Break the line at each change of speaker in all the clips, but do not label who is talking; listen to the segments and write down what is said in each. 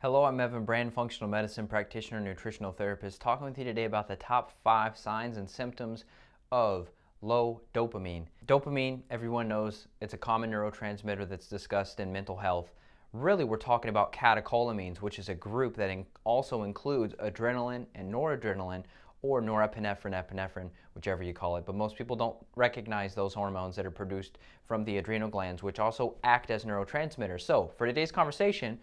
Hello, I'm Evan Brand, functional medicine practitioner, nutritional therapist, talking with you today about the top 5 signs and symptoms of low dopamine. Dopamine, everyone knows, it's a common neurotransmitter that's discussed in mental health. Really, we're talking about catecholamines, which is a group that also includes adrenaline and noradrenaline, or norepinephrine, epinephrine, whichever you call it. But most people don't recognize those hormones that are produced from the adrenal glands, which also act as neurotransmitters. So, for today's conversation,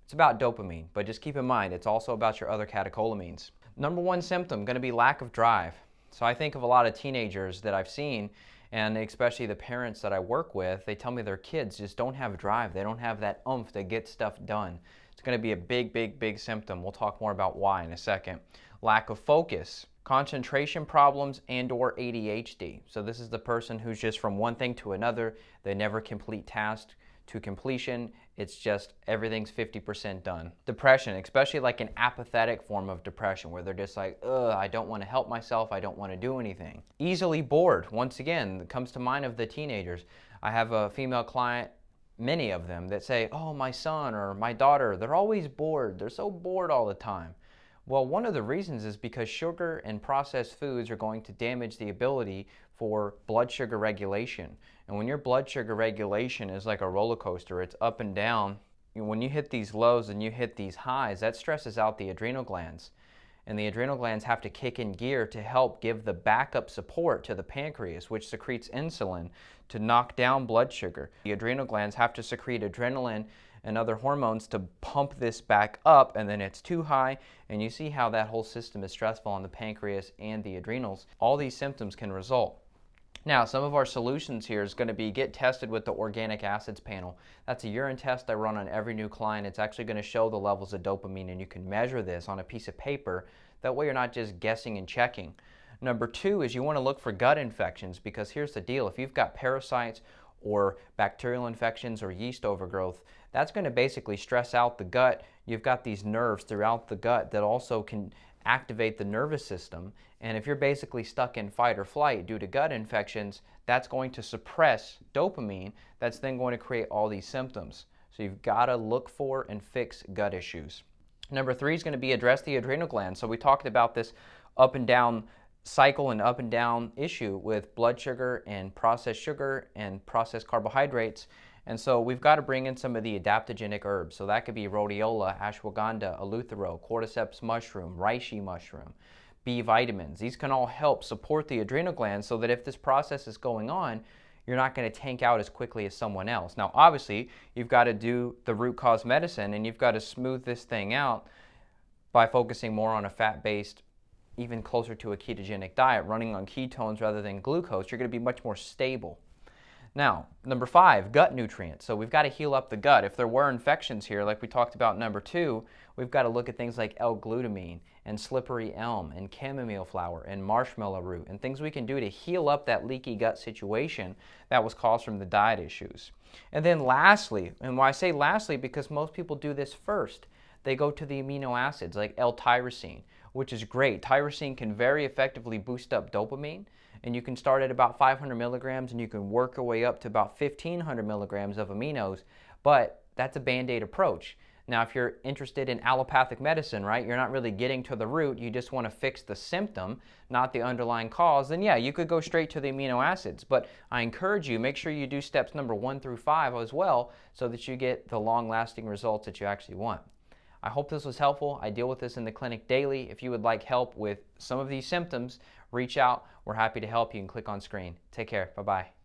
it's about dopamine, but just keep in mind, it's also about your other catecholamines. Number one symptom, going to be lack of drive. So I think of a lot of teenagers that I've seen, and especially the parents that I work with, they tell me their kids just don't have drive. They don't have that oomph to get stuff done. It's going to be a big symptom. We'll talk more about why in a second. Lack of focus, concentration problems, and/or ADHD. So this is the person who's just from one thing to another. They never complete tasks to completion. It's just everything's 50% done. Depression, especially like an apathetic form of depression where they're just like, I don't want to help myself, I don't want to do anything. Easily bored, once again, it comes to mind of the teenagers. I have a female client, many of them, that say, oh, my son or my daughter, they're always bored. They're so bored all the time. Well, one of the reasons is because sugar and processed foods are going to damage the ability for blood sugar regulation. And when your blood sugar regulation is like a roller coaster, it's up and down, when you hit these lows and you hit these highs, that stresses out the adrenal glands. And the adrenal glands have to kick in gear to help give the backup support to the pancreas, which secretes insulin to knock down blood sugar. The adrenal glands have to secrete adrenaline and other hormones to pump this back up, and then it's too high, and you see how that whole system is stressful on the pancreas and the adrenals. All these symptoms can result. Now, some of our solutions here is going to be get tested with the organic acids panel. That's a urine test I run on every new client. It's actually going to show the levels of dopamine, and you can measure this on a piece of paper. That way you're not just guessing and checking. Number 2 is you want to look for gut infections, because here's the deal. If you've got parasites or bacterial infections or yeast overgrowth, that's going to basically stress out the gut. You've got these nerves throughout the gut that also can activate the nervous system, and if you're basically stuck in fight or flight due to gut infections, that's going to suppress dopamine. That's then going to create all these symptoms. So you've got to look for and fix gut issues. Number 3 is going to be address the adrenal glands. So we talked about this up and down cycle and up and down issue with blood sugar and processed carbohydrates. And so we've got to bring in some of the adaptogenic herbs. So that could be rhodiola, ashwagandha, eleuthero, cordyceps mushroom, reishi mushroom, B vitamins. These can all help support the adrenal glands so that if this process is going on, you're not going to tank out as quickly as someone else. Now, obviously, you've got to do the root cause medicine, and you've got to smooth this thing out by focusing more on a fat-based, even closer to a ketogenic diet, running on ketones rather than glucose. You're going to be much more stable. Now, number 5, gut nutrients. So we've got to heal up the gut. If there were infections here, like we talked about number 2, we've got to look at things like L-glutamine and slippery elm and chamomile flower and marshmallow root and things we can do to heal up that leaky gut situation that was caused from the diet issues. And then lastly, and why I say lastly, because most people do this first, they go to the amino acids like L-tyrosine, which is great. Tyrosine can very effectively boost up dopamine, and you can start at about 500 milligrams and you can work your way up to about 1,500 milligrams of aminos, but that's a Band-Aid approach. Now, if you're interested in allopathic medicine, right, you're not really getting to the root, you just want to fix the symptom, not the underlying cause, then yeah, you could go straight to the amino acids. But I encourage you, make sure you do steps number 1 through 5 as well so that you get the long-lasting results that you actually want. I hope this was helpful. I deal with this in the clinic daily. If you would like help with some of these symptoms, reach out. We're happy to help. You can click on screen. Take care. Bye-bye.